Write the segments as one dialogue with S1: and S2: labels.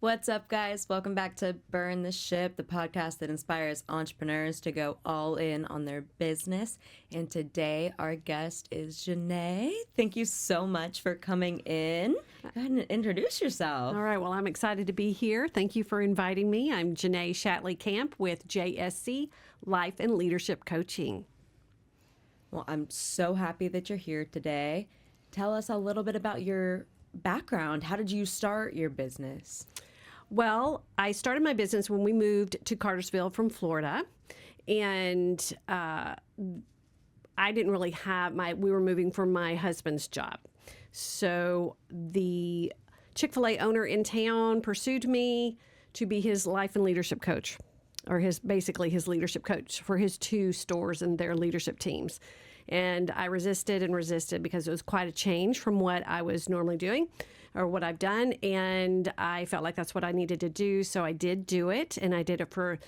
S1: What's up, guys? Welcome back to Burn the Ship, the podcast that inspires entrepreneurs to go all in on their business. And today, our guest is Janae. Thank you so much for coming in. Go ahead and introduce yourself.
S2: All right. Well, I'm excited to be here. Thank you for inviting me. I'm Janae Shatley Camp with JSC Life and Leadership Coaching.
S1: Well, I'm so happy that you're here today. Tell us a little bit about your background. How did you start your business?
S2: Well, I started my business when we moved to Cartersville from Florida, and I didn't really have we were moving for my husband's job. So the Chick-fil-A owner in town pursued me to be his life and leadership coach, or basically his leadership coach for his 2 stores and their leadership teams. And I resisted and resisted because it was quite a change from what I was normally doing or what I've done. And I felt like that's what I needed to do. So I did do it, and I did it for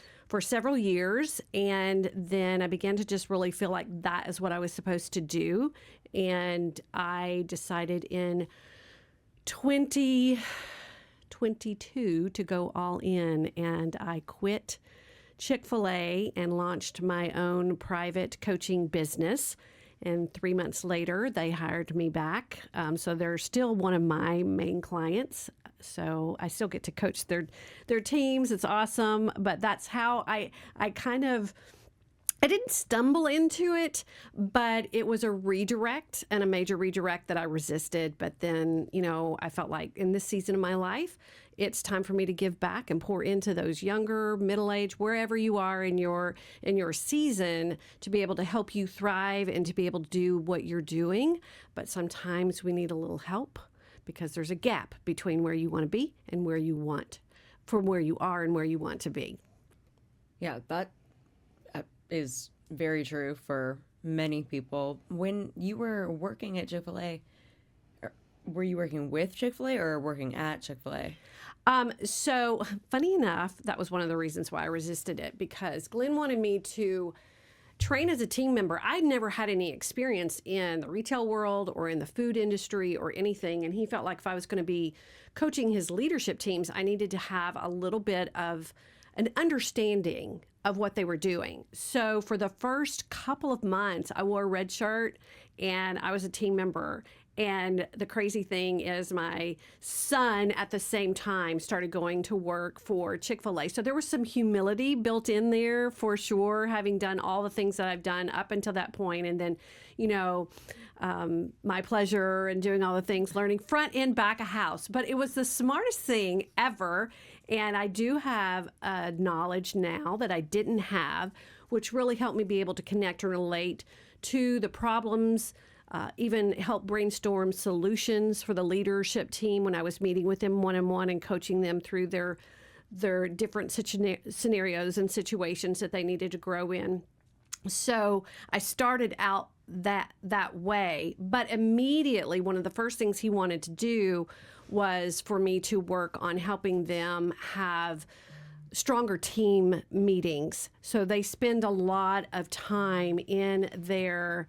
S2: several years. And then I began to just really feel like that is what I was supposed to do. And I decided in 2022 to go all in, and I quit Chick-fil-A and launched my own private coaching business. And 3 months later, they hired me back. So they're still one of my main clients. So I still get to coach their teams. It's awesome. But that's how I didn't stumble into it, but it was a redirect, and a major redirect that I resisted. But then, I felt like in this season of my life, it's time for me to give back and pour into those younger, middle-aged, wherever you are in your season, to be able to help you thrive and to be able to do what you're doing. But sometimes we need a little help because there's a gap between where you want to be and where you are and where you want to be.
S1: Yeah, that is very true for many people. When you were working at Chick-fil-A, were you working with Chick-fil-A or working at Chick-fil-A?
S2: So funny enough, that was one of the reasons why I resisted it, because Glenn wanted me to train as a team member. I'd never had any experience in the retail world or in the food industry or anything. And he felt like if I was going to be coaching his leadership teams, I needed to have a little bit of an understanding of what they were doing. So for the first couple of months, I wore a red shirt and I was a team member. And the crazy thing is my son at the same time started going to work for Chick-fil-A. So there was some humility built in there for sure, having done all the things that I've done up until that point. And then, my pleasure and doing all the things, learning front and back of house. But it was the smartest thing ever. And I do have a knowledge now that I didn't have, which really helped me be able to connect and relate to the problems, even help brainstorm solutions for the leadership team when I was meeting with them one-on-one and coaching them through their different scenarios and situations that they needed to grow in. So I started out that way, but immediately one of the first things he wanted to do was for me to work on helping them have stronger team meetings. So they spend a lot of time in their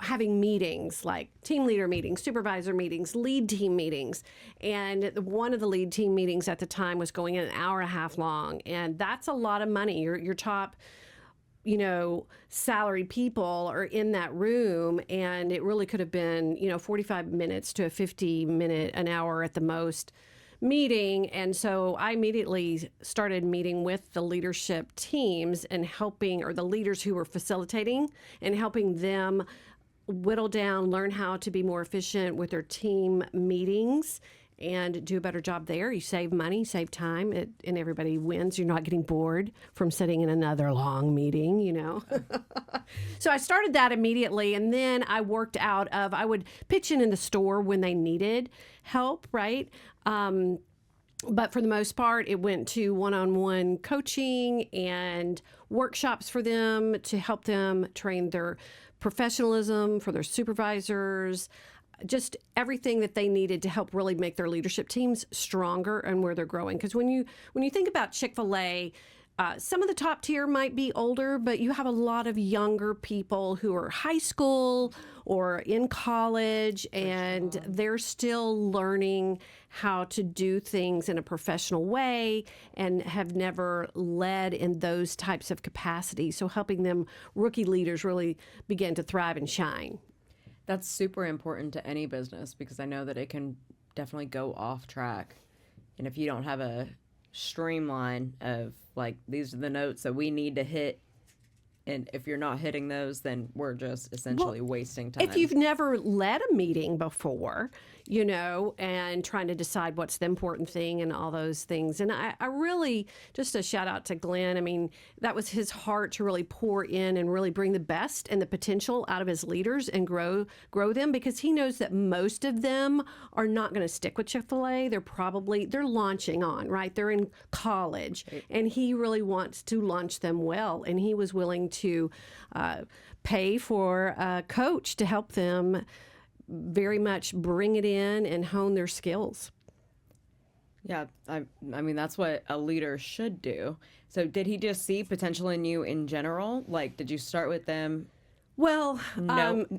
S2: having meetings like team leader meetings, supervisor meetings, lead team meetings. And one of the lead team meetings at the time was going an hour and a half long. And that's a lot of money. Your top, salaried people are in that room. And it really could have been, 45 minutes to a 50-minute, an hour at the most meeting. And so I immediately started meeting with the leadership teams and helping, or the leaders who were facilitating, and helping them whittle down, learn how to be more efficient with their team meetings and do a better job there. You save money, save time, and everybody wins. You're not getting bored from sitting in another long meeting, So I started that immediately, and then I worked out of, I would pitch in the store when they needed help, right? But for the most part, it went to one-on-one coaching and workshops for them to help them train their professionalism for their supervisors, just everything that they needed to help really make their leadership teams stronger and where they're growing. Because when you think about Chick-fil-A, some of the top tier might be older, but you have a lot of younger people who are high school or in college, and they're still learning how to do things in a professional way and have never led in those types of capacities. So helping them, rookie leaders, really begin to thrive and shine.
S1: That's super important to any business because I know that it can definitely go off track. And if you don't have a streamline of like, these are the notes that we need to hit, and if you're not hitting those, then we're just essentially wasting time.
S2: If you've never led a meeting before, and trying to decide what's the important thing and all those things. And I really, just a shout out to Glenn. I mean, that was his heart to really pour in and really bring the best and the potential out of his leaders and grow them, because he knows that most of them are not going to stick with Chick-fil-A. They're launching on, right? They're in college, and he really wants to launch them well. And he was willing to pay for a coach to help them very much bring it in and hone their skills.
S1: Yeah, I mean, that's what a leader should do. So did he just see potential in you in general? Like, did you start with them?
S2: Well,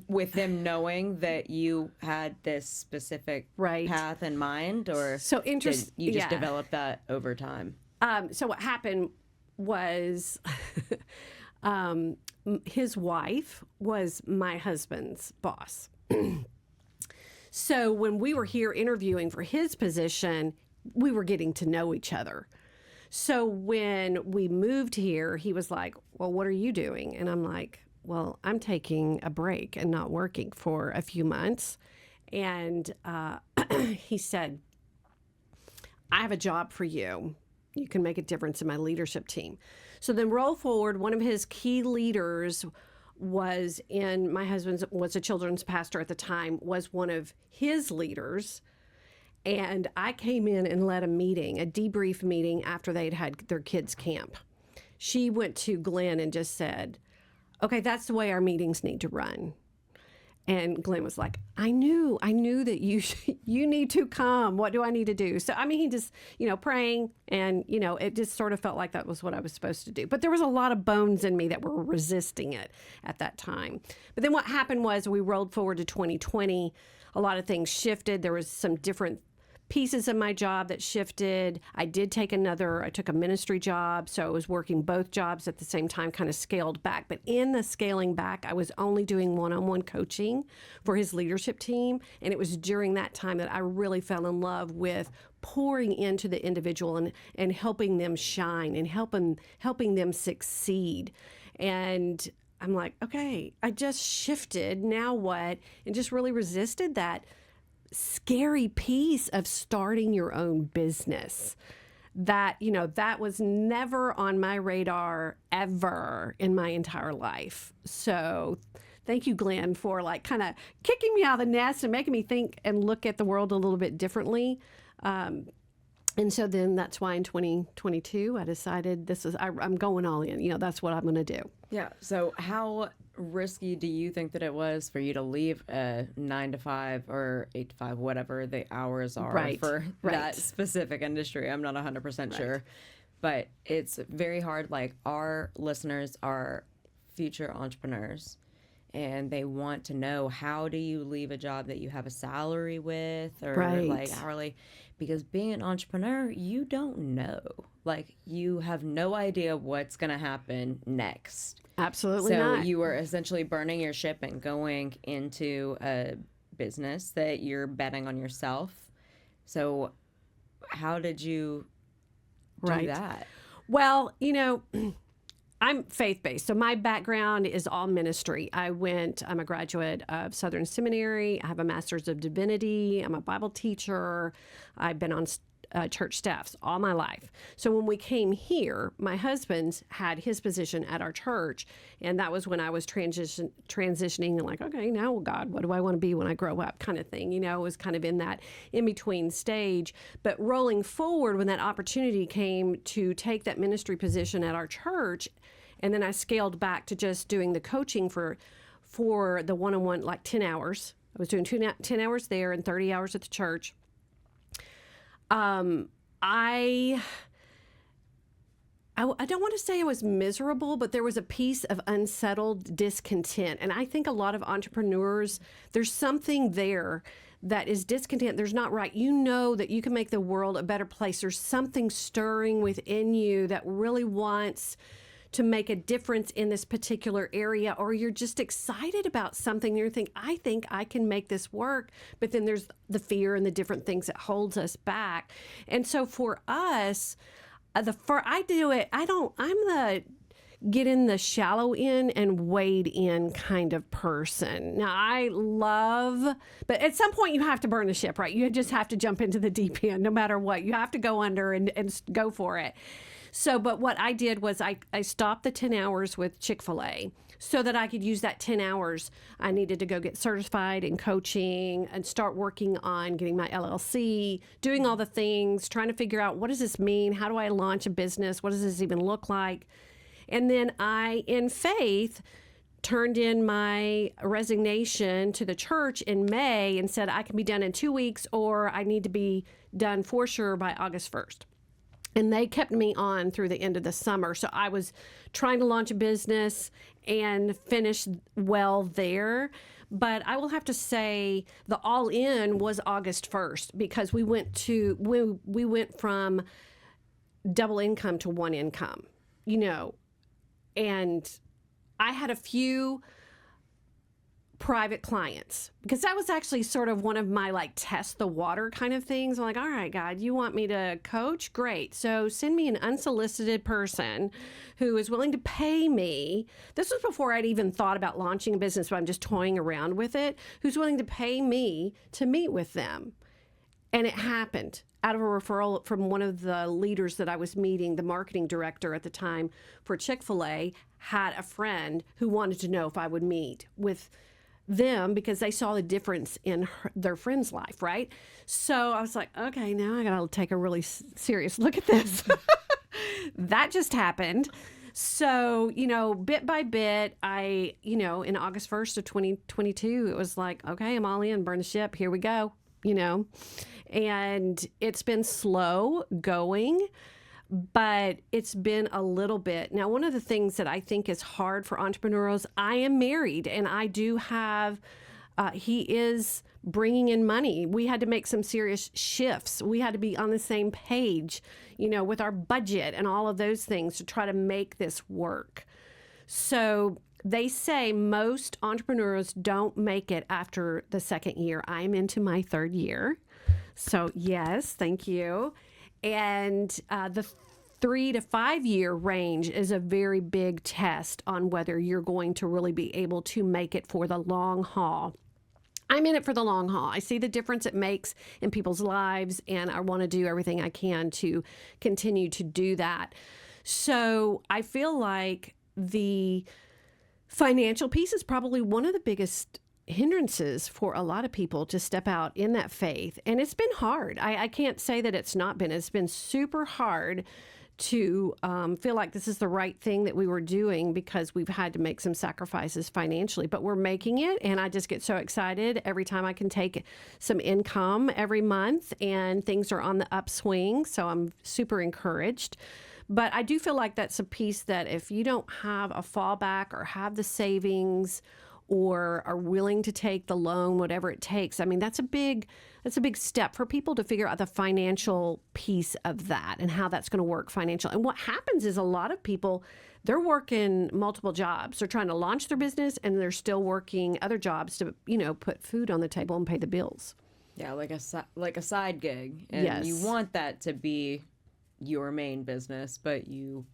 S1: with them knowing that you had this specific path in mind, or
S2: so
S1: did you just develop that over time?
S2: So what happened was his wife was my husband's boss. So when we were here interviewing for his position, we were getting to know each other. So when we moved here, he was like, well, what are you doing? And I'm like, well, I'm taking a break and not working for a few months. And he said, I have a job for you. You can make a difference in my leadership team. So then roll forward, one of his key leaders my husband was a children's pastor at the time, was one of his leaders. And I came in and led a debrief meeting after they'd had their kids' camp. She went to Glenn and just said, okay, that's the way our meetings need to run. And Glenn was like, I knew that you need to come. What do I need to do? So, I mean, he just, praying, and, it just sort of felt like that was what I was supposed to do. But there was a lot of bones in me that were resisting it at that time. But then what happened was we rolled forward to 2020. A lot of things shifted. There was some different pieces of my job that shifted. I took a ministry job, so I was working both jobs at the same time, kind of scaled back. But in the scaling back, I was only doing one-on-one coaching for his leadership team, and it was during that time that I really fell in love with pouring into the individual and helping them shine and helping them succeed. And I'm like, okay, I just shifted, now what? And just really resisted that scary piece of starting your own business. That was never on my radar ever in my entire life. So thank you, Glenn, for kind of kicking me out of the nest and making me think and look at the world a little bit differently. And so then that's why in 2022 I decided I'm going all in. That's what I'm going to do.
S1: Yeah. So how risky do you think that it was for you to leave a 9 to 5 or 8 to 5, whatever the hours are for that specific industry? I'm not 100% sure, but it's very hard. Like, our listeners are future entrepreneurs, and they want to know, how do you leave a job that you have a salary with, or like hourly? Because being an entrepreneur, you don't know. Like, you have no idea what's going to happen next.
S2: Absolutely not.
S1: So you are essentially burning your ship and going into a business that you're betting on yourself. So how did you do that?
S2: Well, I'm faith-based, so my background is all ministry. I'm a graduate of Southern Seminary. I have a master's of divinity. I'm a Bible teacher. I've been on church staffs all my life. So when we came here, my husband had his position at our church, and that was when I was transitioning and like, okay, now, God, what do I want to be when I grow up, kind of thing. It was kind of in that in-between stage. But rolling forward, when that opportunity came to take that ministry position at our church, and then I scaled back to just doing the coaching for the one-on-one, like 10 hours. I was doing 10 hours there and 30 hours at the church. I I don't want to say I was miserable, but there was a piece of unsettled discontent. And I think a lot of entrepreneurs, there's something there that is discontent. There's not right. You know that you can make the world a better place. There's something stirring within you that really wants to make a difference in this particular area, or you're just excited about something. You think I can make this work, but then there's the fear and the different things that holds us back. And so for us, I do it. I'm the get in the shallow end and wade in kind of person. Now I love, but at some point you have to burn the ship, right? You just have to jump into the deep end, no matter what. You have to go under and go for it. So, but what I did was I stopped the 10 hours with Chick-fil-A so that I could use that 10 hours. I needed to go get certified in coaching and start working on getting my LLC, doing all the things, trying to figure out, what does this mean? How do I launch a business? What does this even look like? And then I, in faith, turned in my resignation to the church in May and said I can be done in 2 weeks, or I need to be done for sure by August 1st. And they kept me on through the end of the summer. So I was trying to launch a business and finish well there. But I will have to say the all in was August 1st, because we went from double income to one income, and I had a few private clients, because that was actually sort of one of my test the water kind of things. I'm like, all right, God, you want me to coach? Great. So send me an unsolicited person who is willing to pay me. This was before I'd even thought about launching a business, but I'm just toying around with it. Who's willing to pay me to meet with them? And it happened out of a referral from one of the leaders that I was meeting. The marketing director at the time for Chick-fil-A had a friend who wanted to know if I would meet with them because they saw the difference in their friend's life, right? So I was like, okay, now I got to take a really serious look at this. That just happened. So, bit by bit, in August 1st of 2022, it was like, okay, I'm all in, burn the ship, here we go, and it's been slow going, but it's been a little bit. Now, one of the things that I think is hard for entrepreneurs, I am married and I do have, he is bringing in money. We had to make some serious shifts. We had to be on the same page, with our budget and all of those things to try to make this work. So they say most entrepreneurs don't make it after the second year. I'm into my third year. So yes, thank you. And the 3 to 5 year range is a very big test on whether you're going to really be able to make it for the long haul. I'm in it for the long haul. I see the difference it makes in people's lives, and I want to do everything I can to continue to do that. So I feel like the financial piece is probably one of the biggest hindrances for a lot of people to step out in that faith. And it's been hard. I can't say that it's not been. It's been super hard to feel like this is the right thing that we were doing, because we've had to make some sacrifices financially, but we're making it. And I just get so excited every time I can take some income every month, and things are on the upswing. So I'm super encouraged. But I do feel like that's a piece that if you don't have a fallback or have the savings or are willing to take the loan, whatever it takes, I mean, that's a big step for people to figure out the financial piece of that and how that's going to work financially. And what happens is a lot of people, they're working multiple jobs. They're trying to launch their business and they're still working other jobs to, put food on the table and pay the bills.
S1: Yeah, like a side gig. And
S2: yes.
S1: You want that to be your main business, but you're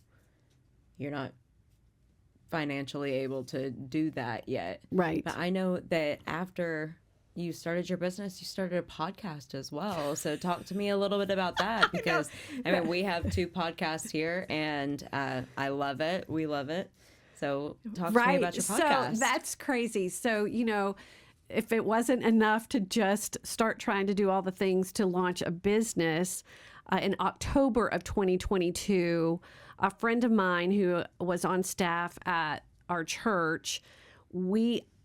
S1: not financially able to do that yet.
S2: Right.
S1: But I know that after you started your business, you started a podcast as well. So talk to me a little bit about that, because I mean, we have 2 podcasts here, and I love it. We love it. So talk to me about your podcast.
S2: So that's crazy. So, if it wasn't enough to just start trying to do all the things to launch a business, in October of 2022, a friend of mine who was on staff at our church,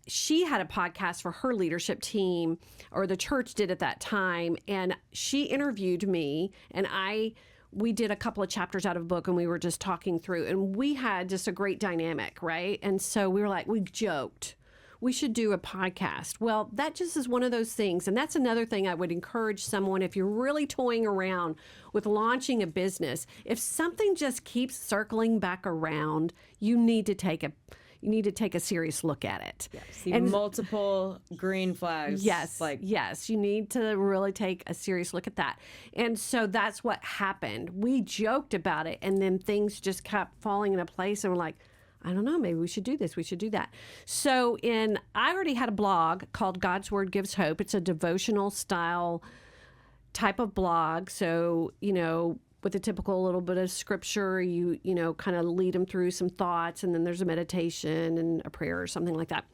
S2: she had a podcast for her leadership team, or the church did at that time, and she interviewed me, and I we did a couple of chapters out of a book and we were just talking through, and we had just a great dynamic, right? And so we were like, we joked, we should do a podcast. Well, that just is one of those things. And that's another thing I would encourage someone, if you're really toying around with launching a business, if something just keeps circling back around, you need to take a serious look at it.
S1: Yeah, see multiple green flags.
S2: Yes, yes, you need to really take a serious look at that. And so that's what happened. We joked about it, and then things just kept falling into place, and we're like, I don't know, maybe we should do this, we should do that. So I already had a blog called God's Word Gives Hope. It's a devotional style type of blog. So, with a typical little bit of scripture, you kind of lead them through some thoughts, and then there's a meditation and a prayer or something like that.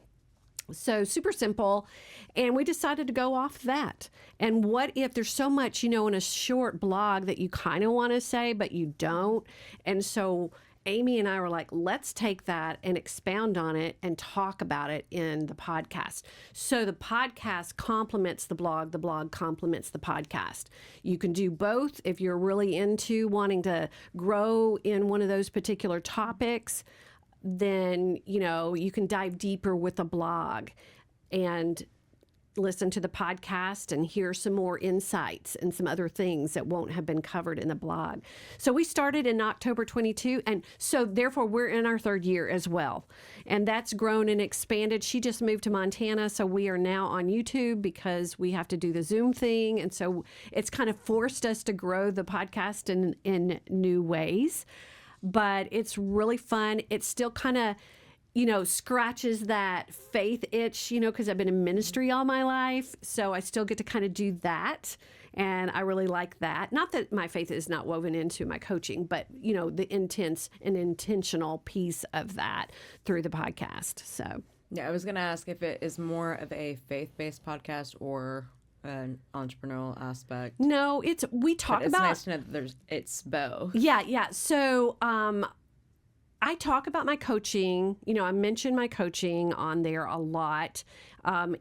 S2: So super simple. And we decided to go off that. And what if there's so much, in a short blog that you kind of want to say, but you don't. And so Amy and I were like, let's take that and expound on it and talk about it in the podcast. So the podcast complements the blog complements the podcast. You can do both if you're really into wanting to grow in one of those particular topics. Then, you can dive deeper with a blog and listen to the podcast and hear some more insights and some other things that won't have been covered in the blog. So we started in October 22, and so therefore we're in our third year as well. And that's grown and expanded. She just moved to Montana, so we are now on YouTube because we have to do the Zoom thing. And so it's kind of forced us to grow the podcast in new ways. But it's really fun. It's still kind of scratches that faith itch, because I've been in ministry all my life. So I still get to kind of do that. And I really like that. Not that my faith is not woven into my coaching, but, the intense and intentional piece of that through the podcast. So,
S1: yeah, I was going to ask if it is more of a faith-based podcast or an entrepreneurial aspect.
S2: No, we talk
S1: but
S2: about.
S1: It's nice to know that it's both.
S2: Yeah. So, I talk about my coaching. I mention my coaching on there a lot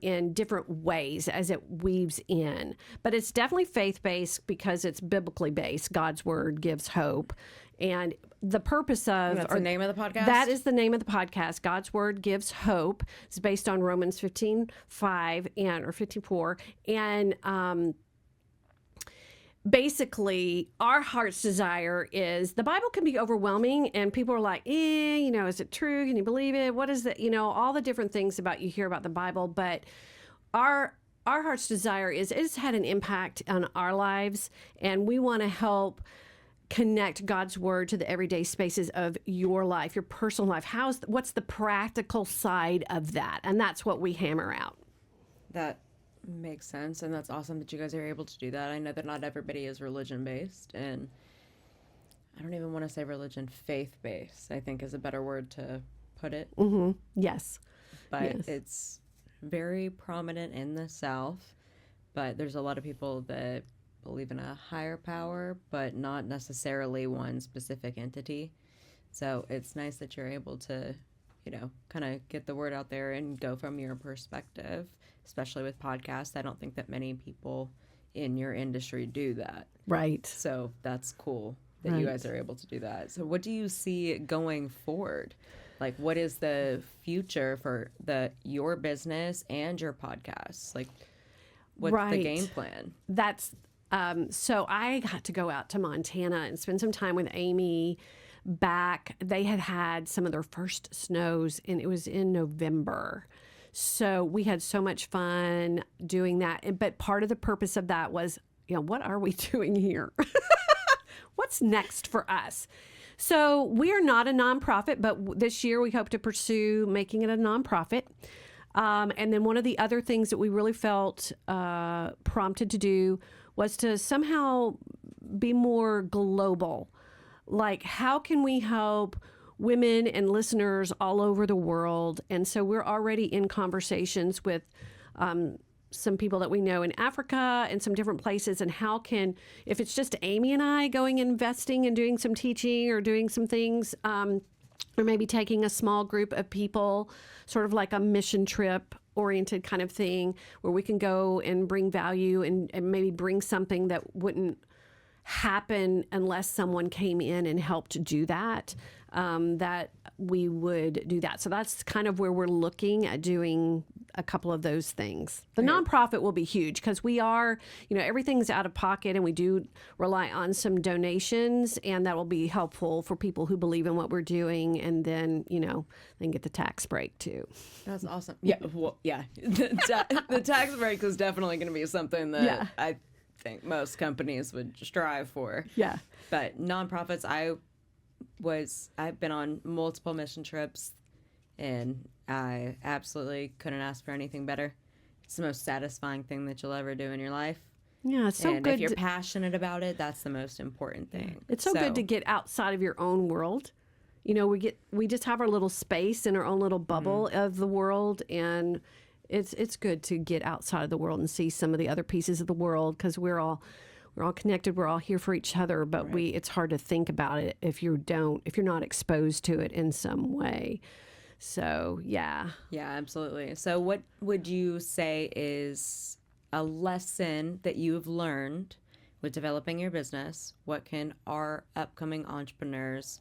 S2: in different ways as it weaves in. But it's definitely faith-based because it's biblically based. God's Word gives hope. And the purpose of...
S1: That's the name of the podcast?
S2: That is the name of the podcast. God's Word Gives Hope. It's based on Romans 15:5 or 15:4. And... basically, our heart's desire is the Bible can be overwhelming, and people are like, is it true? Can you believe it? What is that? All the different things you hear about the Bible. But our heart's desire is it's had an impact on our lives, and we want to help connect God's Word to the everyday spaces of your life, your personal life. What's the practical side of that? And that's what we hammer out.
S1: That makes sense, and that's awesome that you guys are able to do that. I know that not everybody is religion-based, and I don't even want to say religion, faith-based, I think is a better word to put it.
S2: Mm-hmm. Yes.
S1: But it's very prominent in the South, but there's a lot of people that believe in a higher power, but not necessarily one specific entity. So it's nice that you're able to, kind of get the word out there and go from your perspective, especially with podcasts. I don't think that many people in your industry do that.
S2: Right.
S1: So that's cool that you guys are able to do that. So what do you see going forward? Like, what is the future for your business and your podcasts? Like, what's the game plan?
S2: That's so I got to go out to Montana and spend some time with Amy. They had some of their first snows, and it was in November. So we had so much fun doing that. But part of the purpose of that was, what are we doing here? What's next for us? So we are not a nonprofit, but this year we hope to pursue making it a nonprofit. And then one of the other things that we really felt prompted to do was to somehow be more global. Like, how can we help women and listeners all over the world? And so we're already in conversations with some people that we know in Africa and some different places. And if it's just Amy and I going investing and doing some teaching or doing some things, or maybe taking a small group of people, sort of like a mission trip oriented kind of thing, where we can go and bring value and maybe bring something that wouldn't happen unless someone came in and helped do that, that we would do that. So that's kind of where we're looking at doing a couple of those things. The nonprofit will be huge because we are, everything's out of pocket, and we do rely on some donations, and that will be helpful for people who believe in what we're doing, and then, then get the tax break too.
S1: That's awesome. Yeah. Well, yeah. The tax break is definitely going to be something that I think most companies would strive for.
S2: Yeah.
S1: But nonprofits, I've been on multiple mission trips, and I absolutely couldn't ask for anything better. It's the most satisfying thing that you'll ever do in your life.
S2: Yeah, it's so
S1: and
S2: good.
S1: if you're passionate about it, that's the most important thing.
S2: It's so good to get outside of your own world. We just have our little space in our own little bubble of the world, and it's good to get outside of the world and see some of the other pieces of the world, because we're all connected. We're all here for each other, but it's hard to think about it if you're not exposed to it in some way. So, yeah.
S1: Yeah, absolutely. So what would you say is a lesson that you've learned with developing your business? What can our upcoming entrepreneurs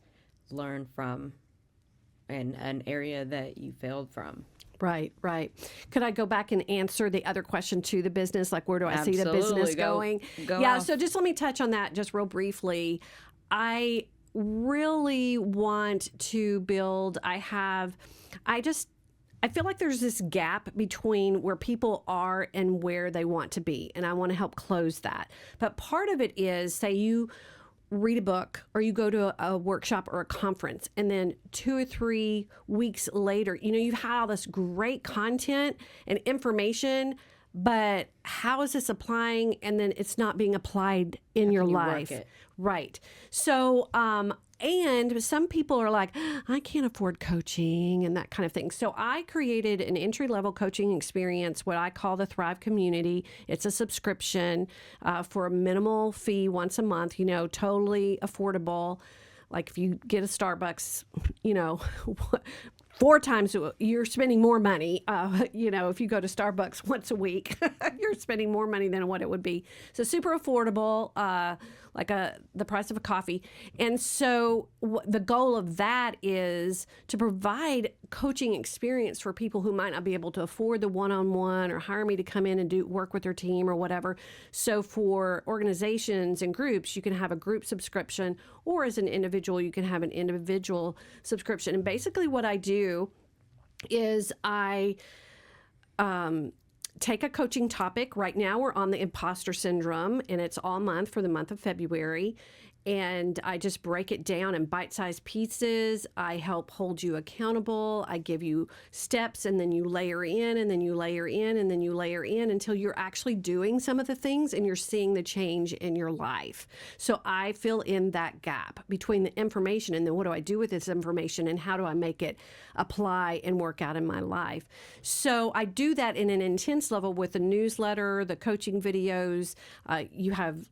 S1: learn from in an area that you failed from?
S2: Right. Could I go back and answer the other question to the business? Like, where do I see the business going?
S1: Go
S2: so just let me touch on that just real briefly. I really want to build, I feel like there's this gap between where people are and where they want to be, and I want to help close that. But part of it is, say you read a book or you go to a workshop or a conference, and then 2 or 3 weeks later, you've had all this great content and information, but how is this applying? And then it's not being applied in your life. Right. So, and some people are like, I can't afford coaching and that kind of thing. So I created an entry-level coaching experience, what I call the Thrive Community. It's a subscription for a minimal fee once a month, totally affordable. Like if you get a Starbucks, 4 times, you're spending more money. If you go to Starbucks once a week, you're spending more money than what it would be. So super affordable, like the price of a coffee. And so the goal of that is to provide coaching experience for people who might not be able to afford the one-on-one or hire me to come in and do work with their team or whatever. So for organizations and groups, you can have a group subscription, or as an individual, you can have an individual subscription. And basically what I do is I take a coaching topic. Right now we're on the imposter syndrome, and it's all month for the month of February. And I just break it down in bite-sized pieces. I help hold you accountable. I give you steps, and then you layer in, and then you layer in, and then you layer in until you're actually doing some of the things and you're seeing the change in your life. So I fill in that gap between the information and then what do I do with this information and how do I make it apply and work out in my life. So I do that in an intense level with the newsletter, the coaching videos. You have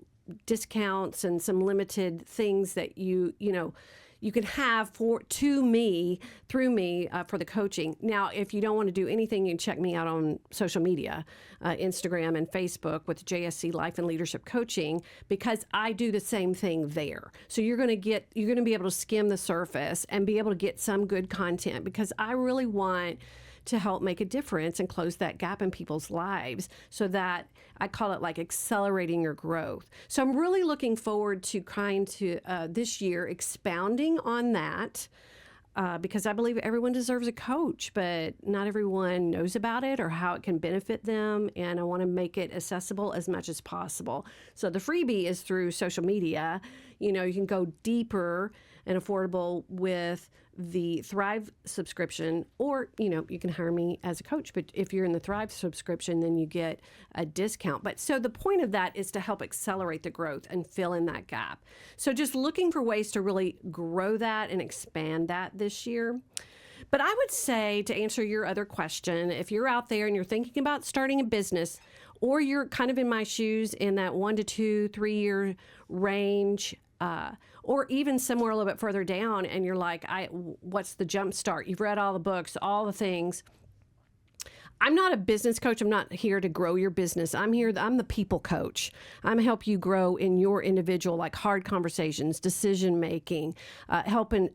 S2: discounts and some limited things that you can have through me for the coaching. Now, if you don't want to do anything, you can check me out on social media, Instagram and Facebook with JSC Life and Leadership Coaching, because I do the same thing there. So you're going to be able to skim the surface and be able to get some good content, because I really want to help make a difference and close that gap in people's lives, so that I call it like accelerating your growth. So I'm really looking forward to this year expounding on that, because I believe everyone deserves a coach, but not everyone knows about it or how it can benefit them, and I want to make it accessible as much as possible. So the freebie is through social media. You can go deeper and affordable with the Thrive subscription, or you can hire me as a coach, but if you're in the Thrive subscription, then you get a discount. But so the point of that is to help accelerate the growth and fill in that gap. So just looking for ways to really grow that and expand that this year. But I would say, to answer your other question, if you're out there and you're thinking about starting a business, or you're kind of in my shoes in that 1 to 2, 3 year range, or even somewhere a little bit further down, and you're like, what's the jump start? You've read all the books, all the things. I'm not a business coach. I'm not here to grow your business. I'm the people coach. I'm help you grow in your individual, like hard conversations, decision making, helping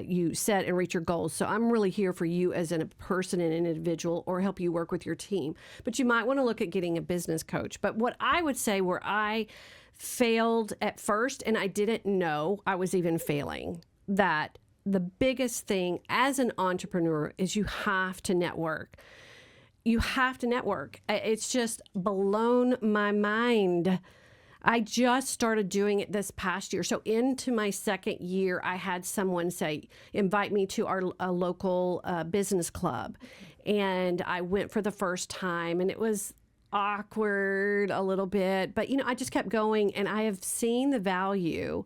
S2: you set and reach your goals. So I'm really here for you as a person and an individual, or help you work with your team. But you might want to look at getting a business coach. But what I would say, where I failed at first and I didn't know I was even failing, that the biggest thing as an entrepreneur is you have to network. You have to network. It's just blown my mind. I just started doing it this past year. So into my second year, I had someone invite me to our local business club. And I went for the first time, and it was awkward a little bit. But, I just kept going, and I have seen the value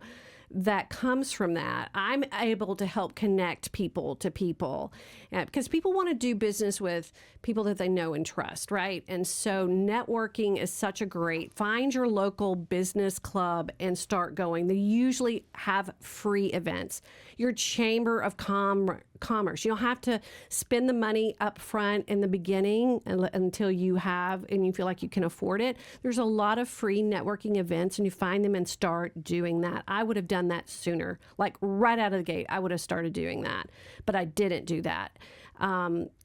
S2: that comes from that. I'm able to help connect people to people, because people want to do business with people that they know and trust, right? And so networking is such a find your local business club and start going. They usually have free events. Your chamber of commerce. You don't have to spend the money up front in the beginning until you have and you feel like you can afford it. There's a lot of free networking events, and you find them and start doing that. I would have done that sooner, like right out of the gate. I would have started doing that, but I didn't do that.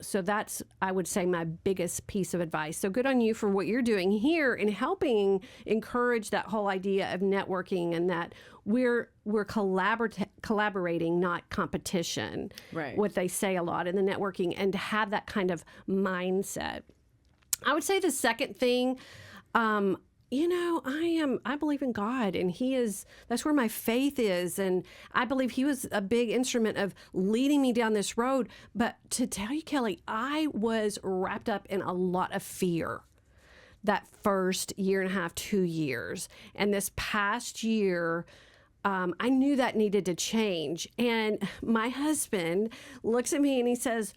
S2: So that's, I would say, my biggest piece of advice. So good on you for what you're doing here and helping encourage that whole idea of networking, and that we're collaborating, not competition.
S1: Right.
S2: What they say a lot in the networking, and to have that kind of mindset. I would say the second thing, I believe in God, and that's where my faith is. And I believe he was a big instrument of leading me down this road. But to tell you, Kelly, I was wrapped up in a lot of fear that first year and a half, 2 years. And this past year, I knew that needed to change. And my husband looks at me and he says,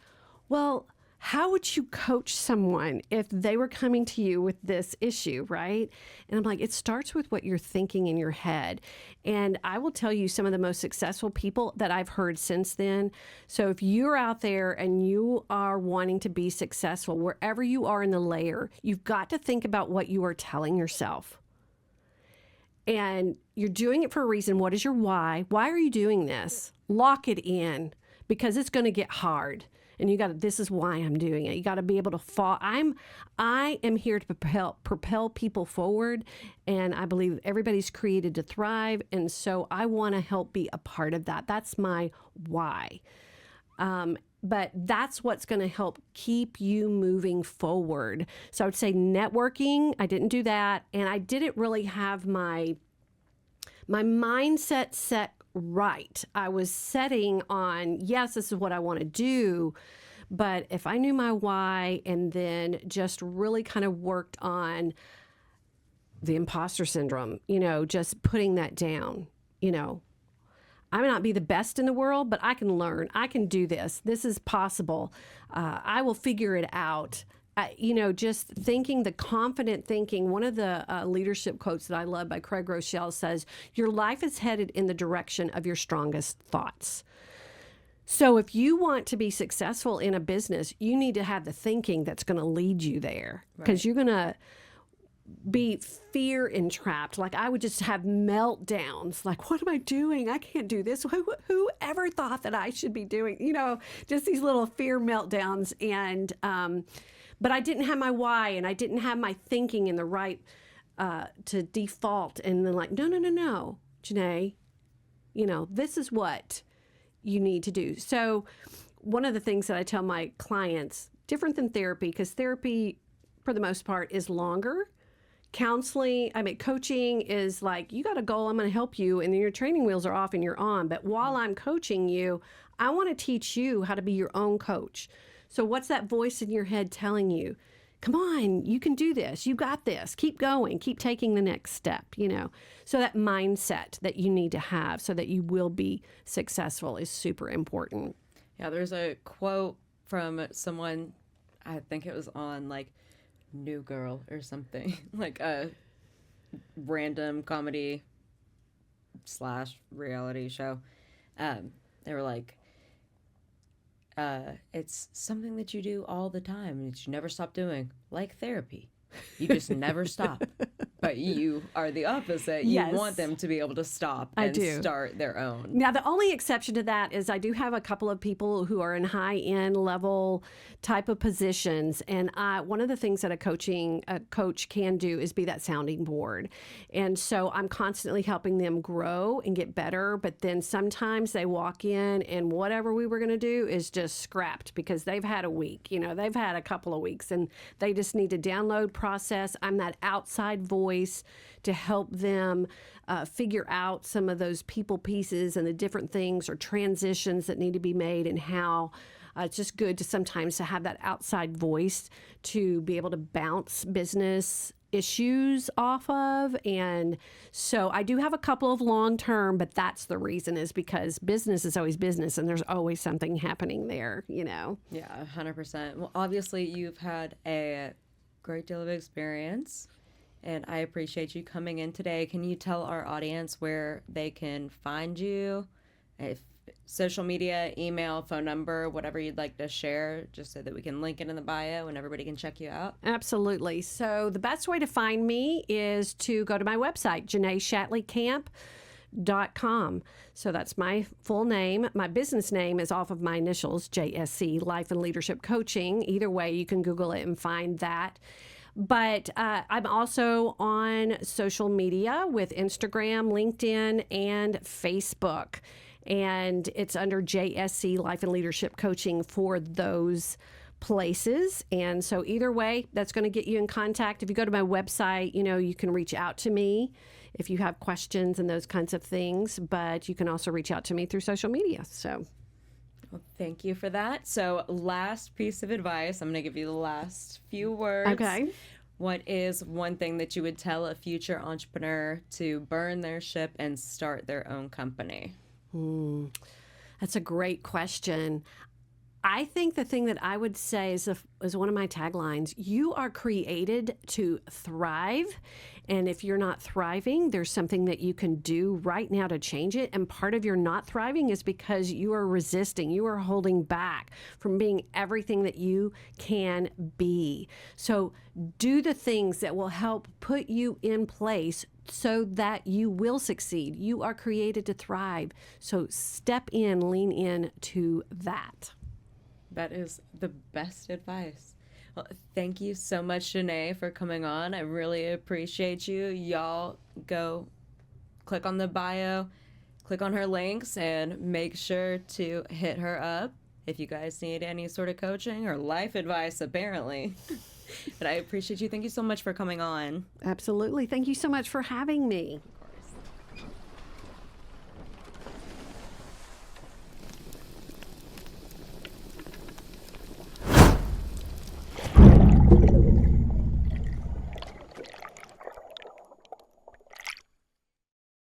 S2: well, how would you coach someone if they were coming to you with this issue, right? And I'm like, it starts with what you're thinking in your head. And I will tell you some of the most successful people that I've heard since then. So if you're out there and you are wanting to be successful, wherever you are in the layer, you've got to think about what you are telling yourself. And you're doing it for a reason. What is your why? Why are you doing this? Lock it in, because it's going to get hard. And this is why I'm doing it. You got to be able to fall. I am here to propel people forward. And I believe everybody's created to thrive. And so I want to help be a part of that. That's my why. But that's what's going to help keep you moving forward. So I would say networking, I didn't do that. And I didn't really have my mindset set right. I was setting on, yes, this is what I want to do. But if I knew my why, and then just really kind of worked on the imposter syndrome, just putting that down, I may not be the best in the world, but I can learn. I can do this. This is possible. I will figure it out. Just thinking, the confident thinking. One of the leadership quotes that I love by Craig Rochelle says, your life is headed in the direction of your strongest thoughts. So if you want to be successful in a business, you need to have the thinking that's going to lead you there, because you're going to be fear entrapped. Like I would just have meltdowns. Like, what am I doing? I can't do this. Who ever thought that I should be doing, just these little fear meltdowns. And, but I didn't have my why, and I didn't have my thinking in the right, to default. And then like, no, Janae, this is what you need to do. So one of the things that I tell my clients, different than therapy, because therapy for the most part is longer. Coaching is like, you got a goal, I'm going to help you, and then your training wheels are off and you're on. But while I'm coaching you, I want to teach you how to be your own coach. So what's that voice in your head telling you? Come on, you can do this. You got this. Keep going. Keep taking the next step, So that mindset that you need to have so that you will be successful is super important.
S1: Yeah, there's a quote from someone, I think it was on like New Girl or something, like a random comedy / reality show. They were like, it's something that you do all the time that you never stop doing, like therapy. You just never stop. But you are the opposite. You
S2: Yes.
S1: want them to be able to stop
S2: I
S1: and
S2: do.
S1: start their own.
S2: Now, the only exception to that is I do have a couple of people who are in high-end level type of positions, and one of the things that a coach can do is be that sounding board. And so I'm constantly helping them grow and get better, but then sometimes they walk in and whatever we were going to do is just scrapped because they've had a week. They've had a couple of weeks, and they just need to download, process. I'm that outside voice to help them figure out some of those people pieces and the different things or transitions that need to be made, and how it's just good to sometimes to have that outside voice to be able to bounce business issues off of. And so I do have a couple of long term, but that's the reason, is because business is always business and there's always something happening there.
S1: Yeah, 100%. Well, obviously you've had a great deal of experience, and I appreciate you coming in today. Can you tell our audience where they can find you? If social media, email, phone number, whatever you'd like to share, just so that we can link it in the bio and everybody can check you out.
S2: Absolutely. So the best way to find me is to go to my website, JanaeShatleyCamp.com. So that's my full name. My business name is off of my initials, JSC, Life and Leadership Coaching. Either way, you can Google it and find that. But I'm also on social media with Instagram, LinkedIn, and Facebook. And it's under JSC Life and Leadership Coaching for those places. And so either way, that's going to get you in contact. If you go to my website, you can reach out to me if you have questions and those kinds of things. But you can also reach out to me through social media. So.
S1: Well, thank you for that. So, last piece of advice. I'm going to give you the last few words.
S2: Okay.
S1: What is one thing that you would tell a future entrepreneur to burn their ship and start their own company?
S2: That's a great question. I think the thing that I would say is one of my taglines: you are created to thrive. And if you're not thriving, there's something that you can do right now to change it. And part of your not thriving is because you are resisting, you are holding back from being everything that you can be. So do the things that will help put you in place so that you will succeed. You are created to thrive. So step in, lean in to that.
S1: That is the best advice. Well, thank you so much, Janae, for coming on. I really appreciate you. Y'all go click on the bio, click on her links, and make sure to hit her up if you guys need any sort of coaching or life advice, apparently. But I appreciate you. Thank you so much for coming on.
S2: Absolutely. Thank you so much for having me.